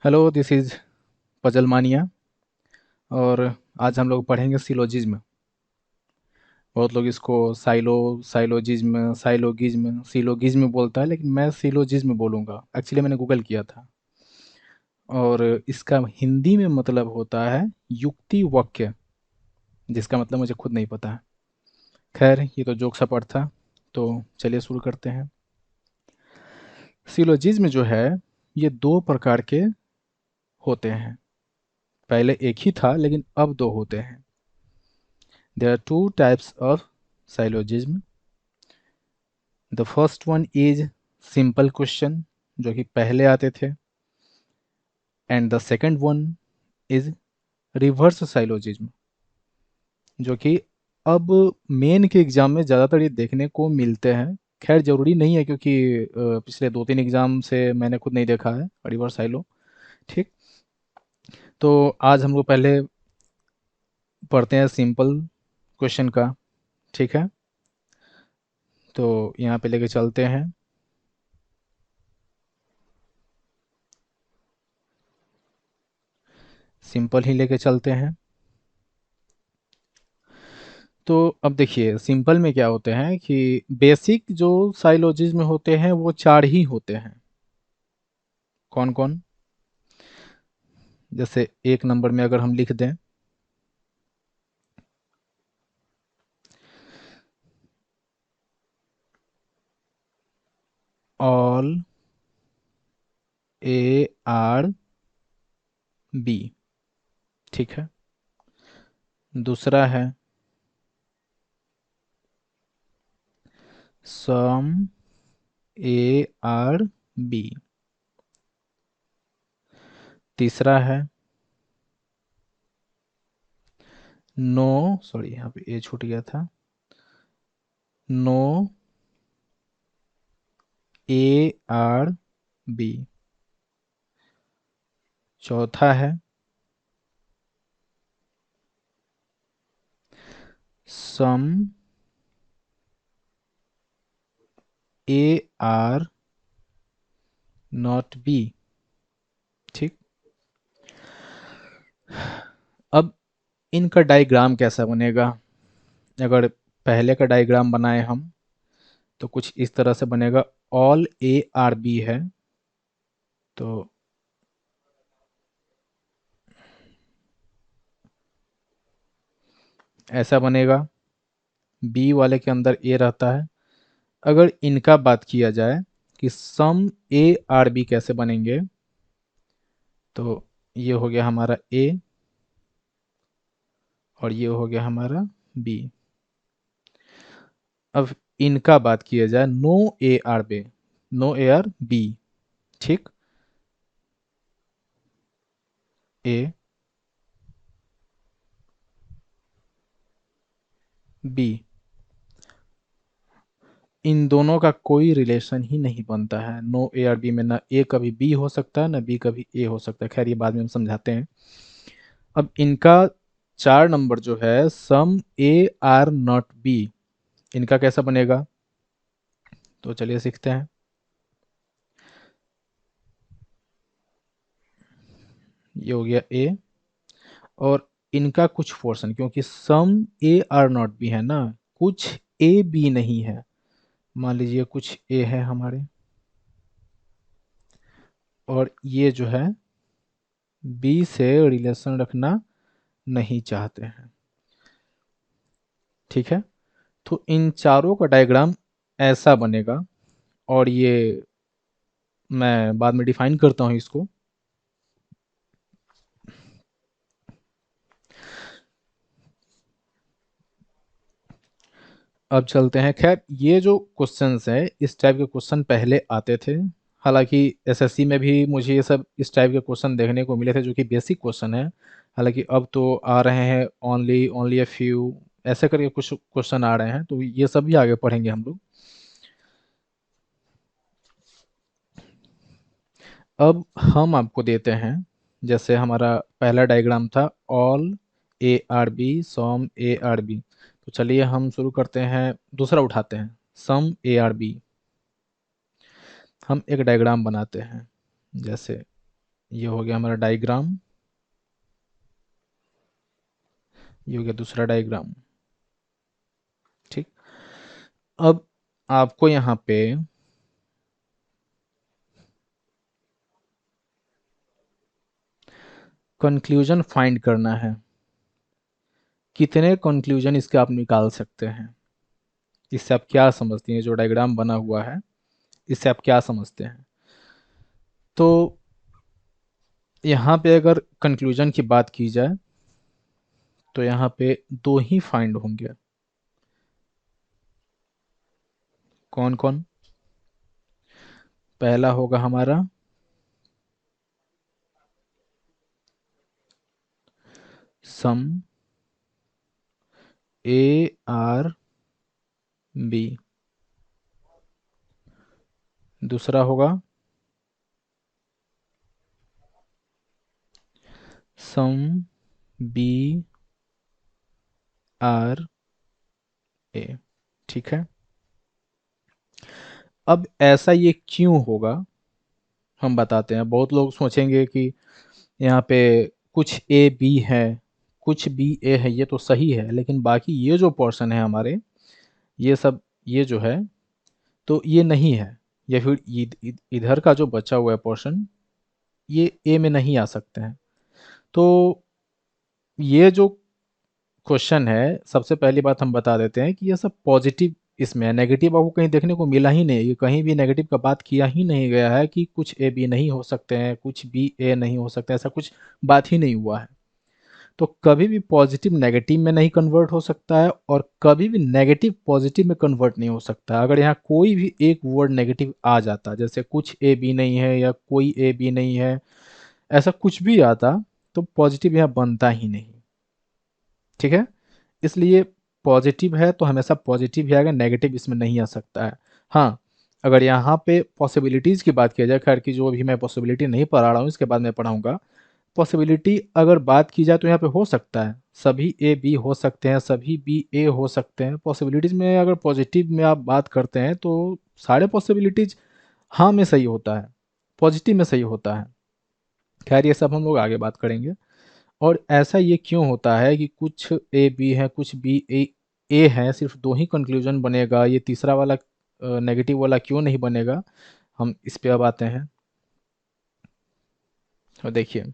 Hello, this is puzzle मानिया। और आज हम लोग पढ़ेंगे सिलोजिज्म। बहुत लोग इसको साइलोजिज्म, साइलोगिज्म, सिलोगिज्म बोलता है, लेकिन मैं सिलोजिज्म बोलूँगा। एक्चुअली मैंने गूगल किया था। और इसका हिंदी में मतलब होता है युक्ति वाक्य, जिसका मतलब मुझे खुद नहीं पता है। खैर, ये तो जोक सपाट था। तो चलिए शुरू करते हैं। सिलोजिज्म जो है, ये दो प्रकार के होते हैं। पहले एक ही था, लेकिन अब दो होते हैं। There are two types of syllogism. The first one is simple question, जो कि पहले आते थे। And the second one is reverse syllogism, जो कि अब मेन के एग्जाम में ज़्यादातर ये देखने को मिलते हैं। खैर, ज़रूरी नहीं है, क्योंकि पिछले दो तीन एग्जाम से मैंने खुद नहीं देखा है रिवर्स साइलो। ठीक। तो आज हम लोग पहले पढ़ते हैं सिंपल क्वेश्चन का। ठीक है, तो यहाँ पे लेके चलते हैं। सिंपल ही लेके चलते हैं। तो अब देखिए, सिंपल में क्या होते हैं कि बेसिक जो साइलोजिज्म होते हैं वो चार ही होते हैं। कौन कौन? जैसे एक नंबर में अगर हम लिख दें, ऑल ए आर बी। ठीक है। दूसरा है सम ए आर बी। तीसरा है नो, सॉरी यहाँ पे ए छूट गया था, नो ए आर बी। चौथा है some A are not B. ठीक। अब इनका डायग्राम कैसा बनेगा? अगर पहले का डायग्राम बनाए हम, तो कुछ इस तरह से बनेगा। ऑल ए आर बी है, तो ऐसा बनेगा। बी वाले के अंदर ए रहता है। अगर इनका बात किया जाए कि सम ए आर बी कैसे बनेंगे, तो ये हो गया हमारा ए, और ये हो गया हमारा बी। अब इनका बात किया जाए no A are B, no A are B. ठीक। ए बी, इन दोनों का कोई रिलेशन ही नहीं बनता है। नो ए आर बी में ना ए कभी बी हो सकता है, ना बी कभी ए हो सकता है। खैर, ये बाद में हम समझाते हैं। अब इनका चार नंबर जो है some A are not B, इनका कैसा बनेगा? तो चलिए सीखते हैं। ये हो गया ए, और इनका कुछ पोर्शन, क्योंकि सम ए आर नॉट बी है ना, कुछ ए बी नहीं है। मान लीजिए कुछ ए है हमारे, और ये जो है बी से रिलेशन रखना नहीं चाहते हैं। ठीक है। तो इन चारों का डायग्राम ऐसा बनेगा। और ये मैं बाद में डिफाइन करता हूँ इसको। अब चलते हैं। खैर, ये जो क्वेश्चंस है, इस टाइप के क्वेश्चन पहले आते थे। हालांकि एसएससी में भी मुझे ये सब इस टाइप के क्वेश्चन देखने को मिले थे, जो कि बेसिक क्वेश्चन है। हालांकि अब तो आ रहे हैं ओनली ओनली अ फ्यू, ऐसे करके कुछ क्वेश्चन आ रहे हैं, तो ये सब भी आगे पढ़ेंगे हम लोग। अब हम आपको देते हैं, जैसे हमारा पहला डायग्राम था all A are B, some A are B. तो चलिए हम शुरू करते हैं, दूसरा उठाते हैं, सम ए आर बी। हम एक डायग्राम बनाते हैं, जैसे ये हो गया हमारा डायग्राम, ये हो गया दूसरा डायग्राम। ठीक। अब आपको यहाँ पे कंक्लूजन फाइंड करना है। कितने कंक्लूजन इसके आप निकाल सकते हैं? इससे आप क्या समझती हैं? जो डायग्राम बना हुआ है, इससे आप क्या समझते हैं? तो यहाँ पे अगर कंक्लूजन की बात की जाए तो यहाँ पे दो ही फाइंड होंगे। कौन कौन? पहला होगा हमारा सम ए आर बी, दूसरा होगा सम बी आर ए। ठीक है। अब ऐसा ये क्यों होगा, हम बताते हैं। बहुत लोग सोचेंगे कि यहाँ पे कुछ ए बी है, कुछ बी ए है, ये तो सही है, लेकिन बाकी ये जो पोर्शन है हमारे, ये सब, ये जो है, तो ये नहीं है, या फिर इधर का जो बचा हुआ है पोर्शन, ये ए में नहीं आ सकते हैं। तो ये जो क्वेश्चन है, सबसे पहली बात हम बता देते हैं कि ये सब पॉजिटिव इसमें है। नेगेटिव आपको कहीं देखने को मिला ही नहीं, ये कहीं भी नेगेटिव का बात किया ही नहीं गया है कि कुछ ए बी नहीं हो सकते हैं, कुछ बी ए नहीं हो सकते, ऐसा कुछ बात ही नहीं हुआ है। तो कभी भी पॉजिटिव नेगेटिव में नहीं कन्वर्ट हो सकता है, और कभी भी नेगेटिव पॉजिटिव में कन्वर्ट नहीं हो सकता। अगर यहाँ कोई भी एक वर्ड नेगेटिव आ जाता, जैसे कुछ ए बी नहीं है या कोई ए बी नहीं है, ऐसा कुछ भी आता, तो पॉजिटिव यहाँ बनता ही नहीं। ठीक है। इसलिए पॉजिटिव है तो हमेशा पॉजिटिव ही आएगा, नेगेटिव इसमें नहीं आ सकता है। हाँ, अगर यहाँ पे पॉसिबिलिटीज़ की बात की जाए, खैर की जो अभी मैं पॉसिबिलिटी नहीं पढ़ा रहा हूँ, इसके बाद मैं पढ़ाऊँगा। पॉसिबिलिटी अगर बात की जाए तो यहाँ पे हो सकता है सभी ए बी हो सकते हैं, सभी बी ए हो सकते हैं। पॉसिबिलिटीज़ में अगर पॉजिटिव में आप बात करते हैं तो सारे पॉसिबिलिटीज़ हाँ में सही होता है, पॉजिटिव में सही होता है। खैर ये सब हम लोग आगे बात करेंगे। और ऐसा ये क्यों होता है कि कुछ ए बी है, कुछ बी ए है, सिर्फ दो ही कंक्लूजन बनेगा, ये तीसरा वाला नेगेटिव वाला क्यों नहीं बनेगा? हम इस पे अब आते हैं। और देखिए,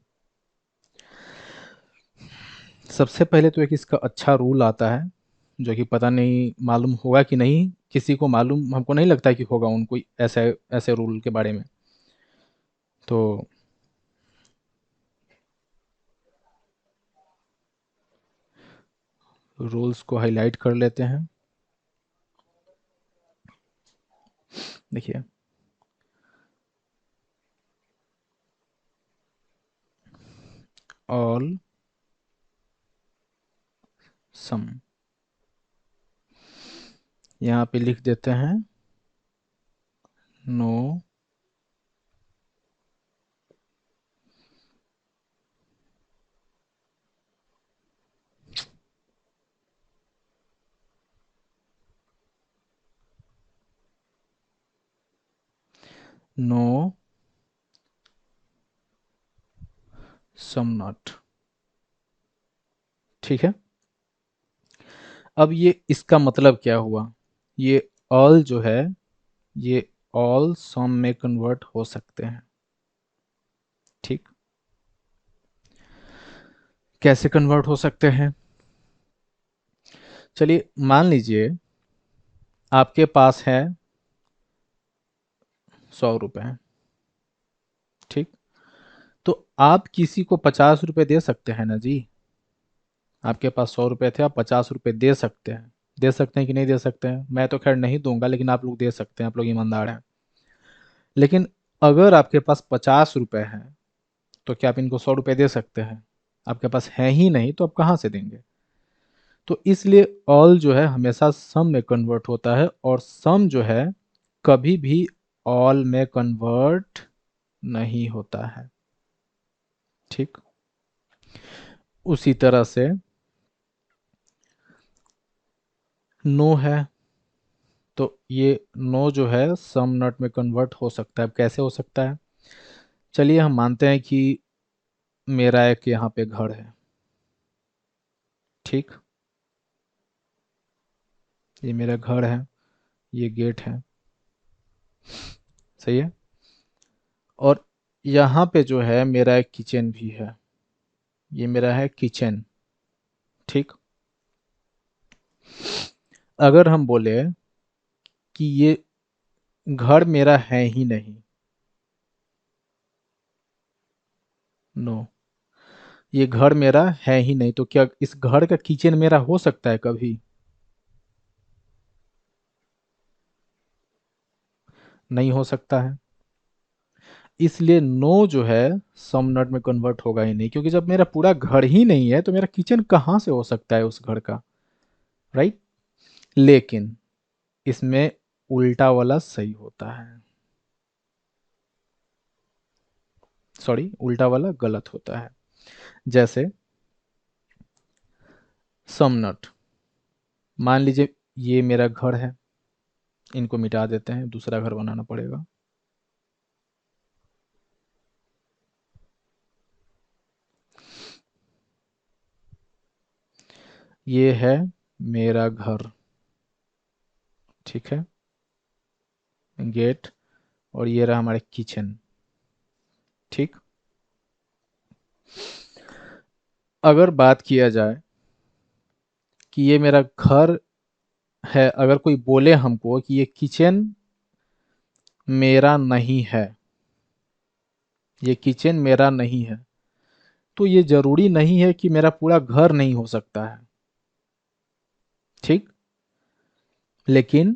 सबसे पहले तो एक इसका अच्छा रूल आता है, जो कि पता नहीं मालूम होगा कि नहीं, किसी को मालूम, हमको नहीं लगता कि होगा उनको ऐसे ऐसे रूल के बारे में। तो रूल्स को हाईलाइट कर लेते हैं। देखिए, ऑल सम, यहाँ पे लिख देते हैं नो नो सम नॉट। ठीक है। अब ये इसका मतलब क्या हुआ? ये ऑल जो है, ये ऑल सम में कन्वर्ट हो सकते हैं। ठीक। कैसे कन्वर्ट हो सकते हैं? चलिए मान लीजिए आपके पास है 100 रुपए। ठीक। तो आप किसी को 50 रुपए दे सकते हैं ना जी? आपके पास 100 रुपए थे, आप 50 रुपए दे सकते हैं। दे सकते हैं कि नहीं दे सकते हैं? मैं तो खैर नहीं दूंगा, लेकिन आप लोग दे सकते हैं, आप लोग ईमानदार हैं। लेकिन अगर आपके पास 50 रुपए हैं, तो क्या आप इनको 100 रुपए दे सकते हैं? आपके पास है ही नहीं, तो आप कहाँ से देंगे? तो इसलिए ऑल जो है हमेशा सम में कन्वर्ट होता है, और सम जो है कभी भी ऑल में कन्वर्ट नहीं होता है। ठीक। उसी तरह से नो है, तो ये नो जो है सम नॉट में कन्वर्ट हो सकता है। अब कैसे हो सकता है? चलिए हम मानते हैं कि मेरा एक यहाँ पे घर है। ठीक, ये मेरा घर है, ये गेट है। सही है। और यहाँ पे जो है मेरा एक किचन भी है, ये मेरा है किचन। ठीक। अगर हम बोले कि ये घर मेरा है ही नहीं, नो, ये घर मेरा है ही नहीं, तो क्या इस घर का किचन मेरा हो सकता है कभी? नहीं हो सकता है। इसलिए नो जो है सम नॉट में कन्वर्ट होगा ही नहीं, क्योंकि जब मेरा पूरा घर ही नहीं है तो मेरा किचन कहाँ से हो सकता है उस घर का? राइट। लेकिन इसमें उल्टा वाला सही होता है, सॉरी उल्टा वाला गलत होता है। जैसे सम नॉट, मान लीजिए ये मेरा घर है, इनको मिटा देते हैं, दूसरा घर बनाना पड़ेगा। ये है मेरा घर। ठीक है, गेट, और ये रहा हमारा किचन। ठीक। अगर बात किया जाए कि ये मेरा घर है, अगर कोई बोले हमको कि ये किचन मेरा नहीं है, ये किचन मेरा नहीं है, तो ये जरूरी नहीं है कि मेरा पूरा घर नहीं हो सकता है। ठीक। लेकिन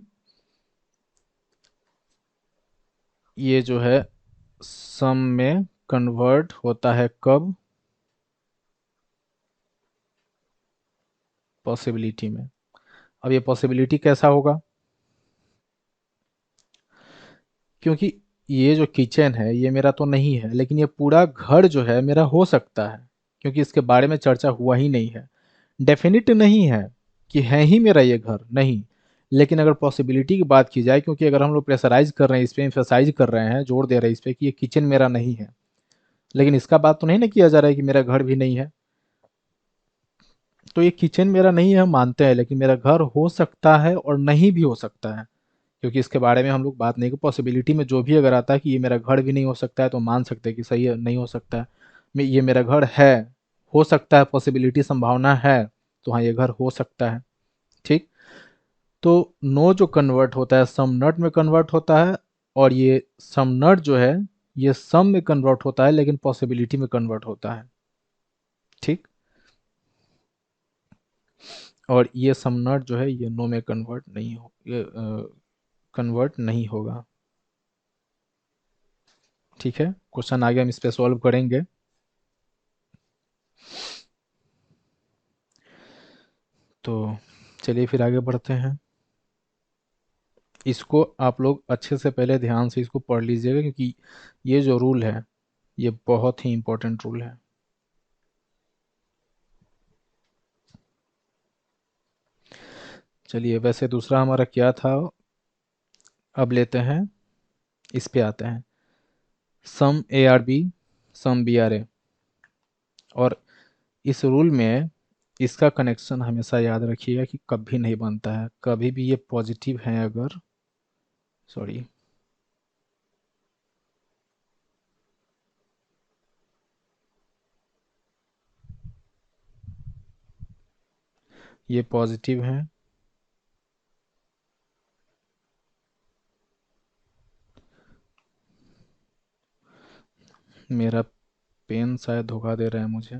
ये जो है सम में कन्वर्ट होता है कब? पॉसिबिलिटी में। अब ये पॉसिबिलिटी कैसा होगा? क्योंकि ये जो किचन है ये मेरा तो नहीं है, लेकिन ये पूरा घर जो है मेरा हो सकता है, क्योंकि इसके बारे में चर्चा हुआ ही नहीं है। डेफिनिट नहीं है कि है ही मेरा ये घर, नहीं। लेकिन अगर पॉसिबिलिटी की बात की जाए, क्योंकि अगर हम लोग प्रेशराइज कर रहे हैं इस पे, एम्फेसाइज कर रहे हैं, जोर दे रहे हैं इस पे कि ये किचन मेरा नहीं है, लेकिन इसका बात तो नहीं ना किया जा रहा है कि मेरा घर भी नहीं है। तो ये किचन मेरा नहीं है हम मानते हैं, लेकिन मेरा घर हो सकता है और नहीं भी हो सकता है, क्योंकि इसके बारे में हम लोग बात नहीं की। पॉसिबिलिटी में जो भी अगर आता है कि ये मेरा घर भी नहीं हो सकता है, तो मान सकते हैं कि सही है, नहीं हो सकता है। ये मेरा घर है, हो सकता है, पॉसिबिलिटी संभावना है, तो हाँ ये घर हो सकता है। ठीक। तो नो जो कन्वर्ट होता है सम नॉट में कन्वर्ट होता है, और ये सम नॉट जो है ये सम में कन्वर्ट होता है, लेकिन पॉसिबिलिटी में कन्वर्ट होता है। ठीक। और ये सम नॉट जो है ये नो में कन्वर्ट नहीं हो, ये कन्वर्ट नहीं होगा। ठीक है, क्वेश्चन आगे हम इस पे सॉल्व करेंगे। तो चलिए फिर आगे बढ़ते हैं। इसको आप लोग अच्छे से पहले ध्यान से इसको पढ़ लीजिएगा, क्योंकि ये जो रूल है ये बहुत ही इंपॉर्टेंट रूल है। चलिए, वैसे दूसरा हमारा क्या था, अब लेते हैं, इस पे आते हैं। Some A are B, some B are A. और इस रूल में इसका कनेक्शन हमेशा याद रखिएगा कि कभी नहीं बनता है, कभी भी ये पॉजिटिव है अगर, सॉरी, ये पॉजिटिव है, मेरा पेन शायद धोखा दे रहा है मुझे।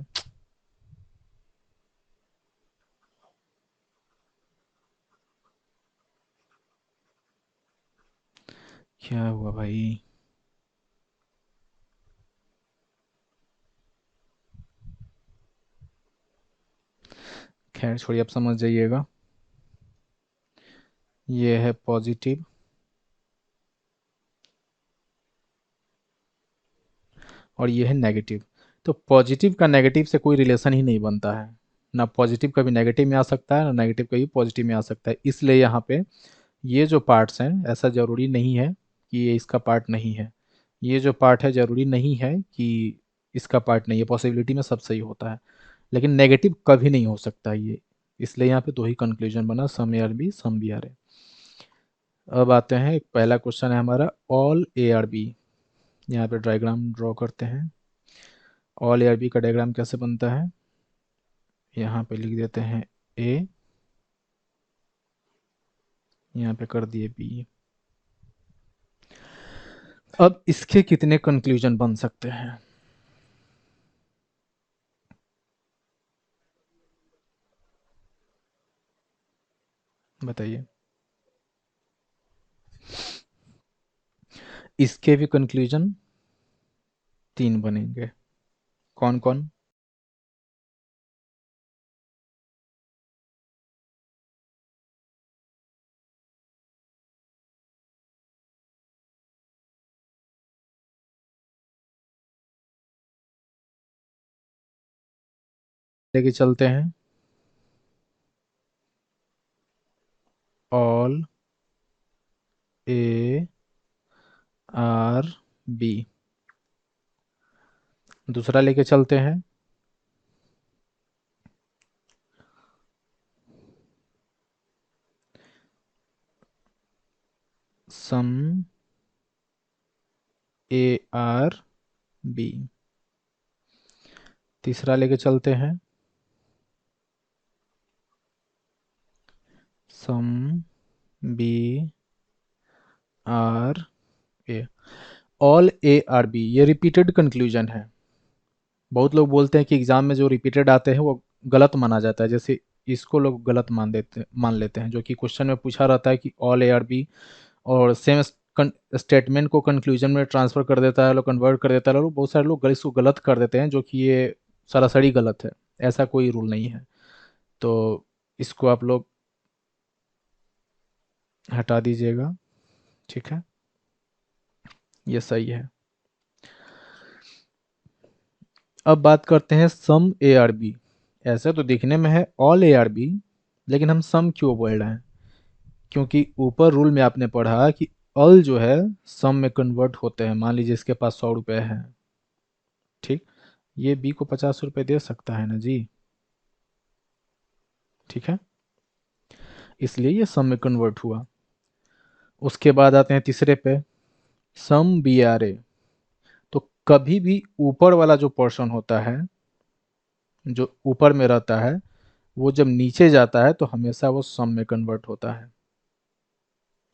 क्या हुआ भाई? खैर छोड़िए, आप समझ जाइएगा। ये है पॉजिटिव, और ये है नेगेटिव। तो पॉजिटिव का नेगेटिव से कोई रिलेशन ही नहीं बनता है, ना पॉजिटिव कभी नेगेटिव में आ सकता है, ना नेगेटिव कभी पॉजिटिव में आ सकता है। इसलिए यहाँ पे ये जो पार्ट्स हैं, ऐसा ज़रूरी नहीं है कि ये इसका पार्ट नहीं है, ये जो पार्ट है ज़रूरी नहीं है कि इसका पार्ट नहीं है, पॉसिबिलिटी में सब सही होता है, लेकिन नेगेटिव कभी नहीं हो सकता ये। इसलिए यहाँ पे दो ही कंक्लूजन बना, some A are B, some B are A. अब आते हैं, एक पहला क्वेश्चन है हमारा, ऑल ए आर बी। यहाँ पे डायग्राम ड्रॉ करते हैं। ऑल ए आर बी का डायग्राम कैसे बनता है, यहाँ पे लिख देते हैं ए, यहाँ पे कर दिए बी। अब इसके कितने कंक्लूजन बन सकते हैं, बताइए। इसके भी कंक्लूजन तीन बनेंगे। कौन कौन? लेके चलते हैं, ऑल ए आर बी। दूसरा लेके चलते हैं, सम ए आर बी। तीसरा लेके चलते हैं, some B are A. All A are B ये रिपीटेड कंक्लूजन है। बहुत लोग बोलते हैं कि एग्जाम में जो रिपीटेड आते हैं वो गलत माना जाता है, जैसे इसको लोग गलत मान लेते हैं, जो कि क्वेश्चन में पूछा रहता है कि ऑल ए आर बी, और सेम स्टेटमेंट को कंक्लूजन में ट्रांसफर कर देता है लोग, कन्वर्ट कर देता है लोग। बहुत सारे लोग इसको गलत कर देते हैं, जो कि ये सरासरी गलत है। ऐसा कोई रूल नहीं है। तो इसको आप लोग हटा दीजिएगा, ठीक है, ये सही है। अब बात करते हैं सम ए आर बी। ऐसे तो दिखने में है ऑल ए आर बी, लेकिन हम सम क्यों बोल रहे हैं? क्योंकि ऊपर रूल में आपने पढ़ा कि ऑल जो है सम में कन्वर्ट होते हैं। मान लीजिए इसके पास 100 रुपये है, ठीक, ये बी को 50 रुपये दे सकता है ना जी, ठीक है, इसलिए ये सम में कन्वर्ट हुआ। उसके बाद आते हैं तीसरे पे, सम बी आर ए। तो कभी भी ऊपर वाला जो पोर्शन होता है, जो ऊपर में रहता है, वो जब नीचे जाता है तो हमेशा वो सम में कन्वर्ट होता है,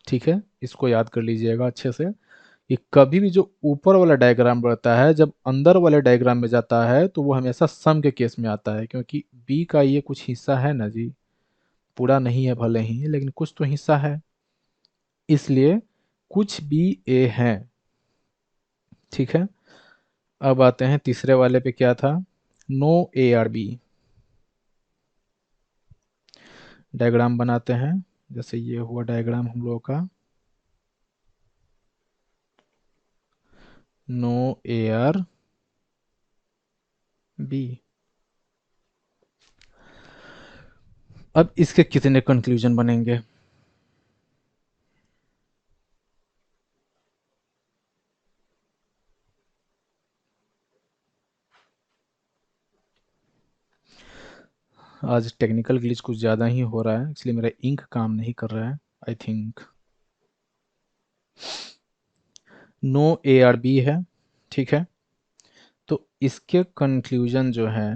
ठीक है। इसको याद कर लीजिएगा अच्छे से, कि कभी भी जो ऊपर वाला डायग्राम रहता है जब अंदर वाले डायग्राम में जाता है तो वो हमेशा सम के केस में आता है, क्योंकि बी का ये कुछ हिस्सा है ना जी, पूरा नहीं है भले ही, लेकिन कुछ तो हिस्सा है, इसलिए कुछ भी ए है, ठीक है। अब आते हैं तीसरे वाले पे, क्या था, no A are B. Diagram बनाते हैं, जैसे ये हुआ डायग्राम हम लोगों का, नो ए आर बी। अब इसके कितने कंक्लूजन बनेंगे? आज टेक्निकल ग्लिच कुछ ज़्यादा ही हो रहा है, इसलिए मेरा इंक काम नहीं कर रहा है, I think. No A are B है, ठीक है। तो इसके कंक्लूजन जो है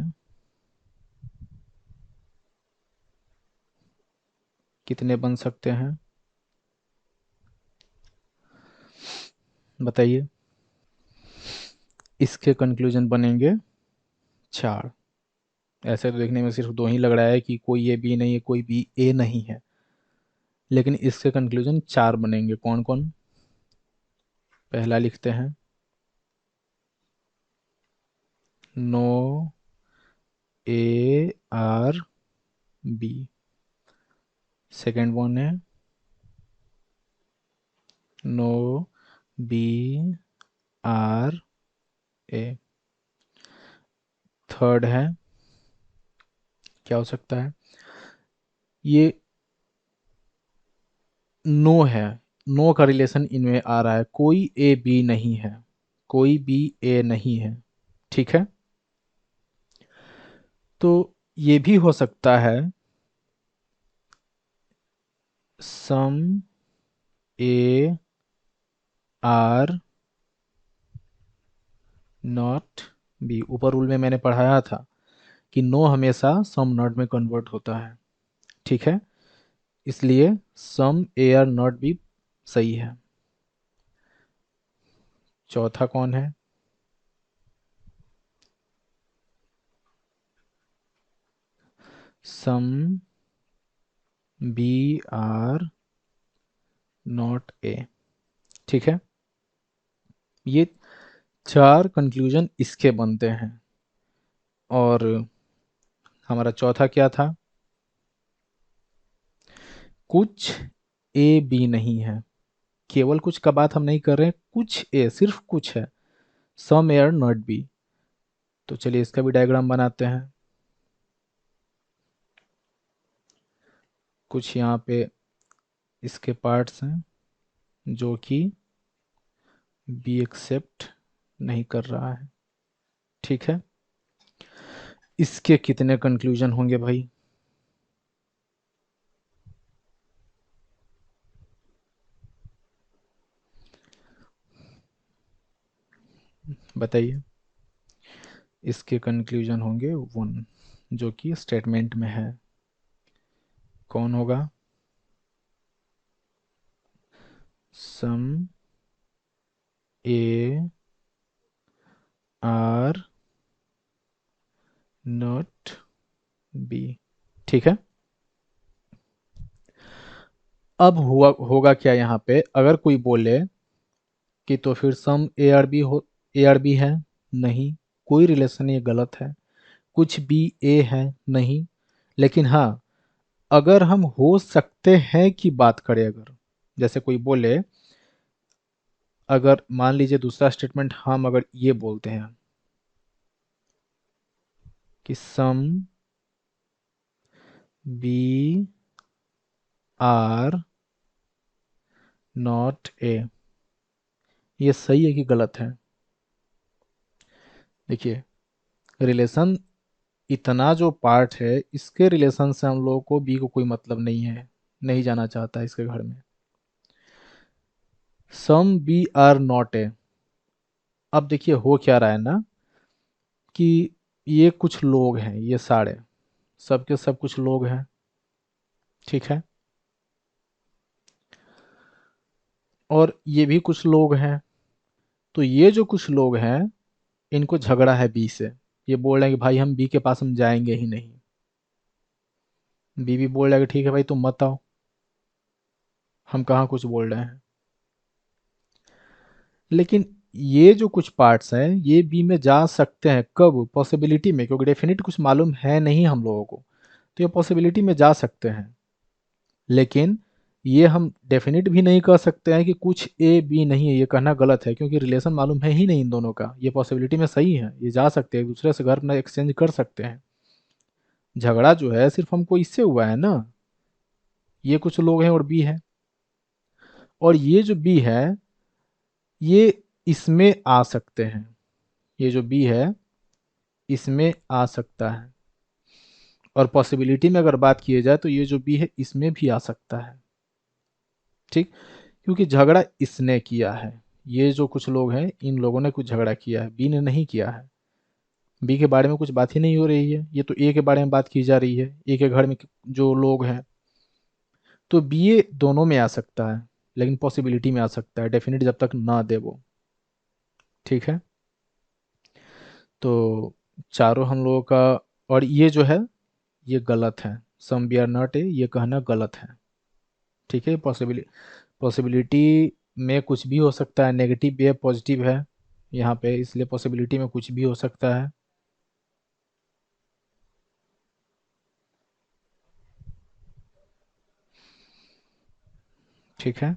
कितने बन सकते हैं, बताइए। इसके कंक्लूजन बनेंगे 4। ऐसे तो देखने में सिर्फ दो ही लग रहा है कि कोई ए बी नहीं है, कोई बी ए नहीं है, लेकिन इसके कंक्लूजन 4 बनेंगे। कौन कौन? पहला लिखते हैं, no A are B. Second one है, no B are A. Third है, क्या हो सकता है, ये नो है, नो का रिलेशन इनमें आ रहा है, कोई ए बी नहीं है, कोई भी ए नहीं है। ठीक है, तो ये भी हो सकता है some A are not B. ऊपर रूल में मैंने पढ़ाया था कि नो हमेशा सम नॉट में कन्वर्ट होता है। ठीक है, इसलिए some A are not B सही है। चौथा कौन है? Some B are not A. ठीक है, ये चार कंक्लूजन इसके बनते हैं। और हमारा चौथा क्या था? कुछ ए बी नहीं है। केवल कुछ का बात हम नहीं कर रहे हैं, कुछ ए, सिर्फ कुछ है। Some A are not B. तो चलिए इसका भी डायग्राम बनाते हैं। कुछ यहाँ पे इसके पार्ट्स हैं जो कि बी एक्सेप्ट नहीं कर रहा है। ठीक है, इसके कितने कंक्लूजन होंगे भाई? बताइए। इसके कंक्लूजन होंगे वन, जो कि स्टेटमेंट में है। कौन होगा? सम ए आर नॉट बी। ठीक है, अब हुआ होगा क्या यहाँ पे, अगर कोई बोले कि तो फिर सम ए आर बी हो, ए आर बी है? नहीं, कोई रिलेशन, ये गलत है। कुछ बी ए है? नहीं। लेकिन हाँ, अगर हम हो सकते हैं कि बात करें, अगर जैसे कोई बोले, अगर मान लीजिए दूसरा स्टेटमेंट हम अगर ये बोलते हैं कि some B are not A, ये सही है कि गलत है? देखिए, रिलेशन इतना जो पार्ट है, इसके रिलेशन से हम लोगों को बी को कोई मतलब नहीं है, नहीं जाना चाहता इसके घर में। Some B are not A. अब देखिए हो क्या रहा है ना, कि ये कुछ लोग हैं, ये सारे सब के सब कुछ लोग हैं। ठीक है, और ये भी कुछ लोग हैं। तो ये जो कुछ लोग हैं, इनको झगड़ा है बी से। ये बोल रहे हैं कि भाई हम बी के पास हम जाएंगे ही नहीं। बी भी बोल रहा है कि ठीक है भाई तुम मत आओ, हम कहाँ कुछ बोल रहे हैं। लेकिन ये जो कुछ पार्ट्स हैं, ये बी में जा सकते हैं कब? पॉसिबिलिटी में, क्योंकि डेफिनेट कुछ मालूम है नहीं हम लोगों को, तो ये पॉसिबिलिटी में जा सकते हैं। लेकिन ये हम डेफिनेट भी नहीं कह सकते हैं कि कुछ ए बी नहीं है, ये कहना गलत है, क्योंकि रिलेशन मालूम है ही नहीं इन दोनों का। ये पॉसिबिलिटी में सही है, ये जा सकते हैं एक दूसरे से घर अपना एक्सचेंज कर सकते हैं। झगड़ा जो है सिर्फ हमको इससे हुआ है ना, ये कुछ लोग हैं और बी है। और ये जो बी है, ये इसमें आ सकते हैं। ये जो बी है, इसमें आ सकता है। और पॉसिबिलिटी में अगर बात की जाए तो ये जो बी है, इसमें भी आ सकता है। ठीक, क्योंकि झगड़ा इसने किया है। ये जो कुछ लोग हैं, इन लोगों ने कुछ झगड़ा किया है, बी ने नहीं किया है। बी के बारे में कुछ बात ही नहीं हो रही है, ये तो ए के बारे में बात की जा रही है, ए के घर में जो लोग हैं। तो बी ए दोनों में आ सकता है, लेकिन पॉसिबिलिटी में आ सकता है, डेफिनेट जब तक ना दे वो। ठीक है, तो चारों हम लोगों का, और ये जो है ये गलत है। Some B are not A, ये कहना गलत है। ठीक है, पॉसिबिलिटी में कुछ भी हो सकता है, नेगेटिव भी है पॉजिटिव है यहाँ पे, इसलिए पॉसिबिलिटी में कुछ भी हो सकता है। ठीक है,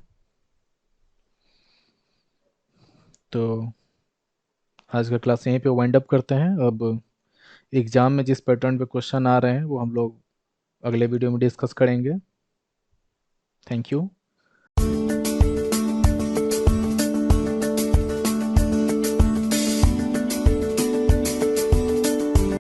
तो आज का क्लास यहीं पे वाइंड अप करते हैं। अब एग्जाम में जिस पैटर्न पे क्वेश्चन आ रहे हैं वो हम लोग अगले वीडियो में डिस्कस करेंगे। Thank you.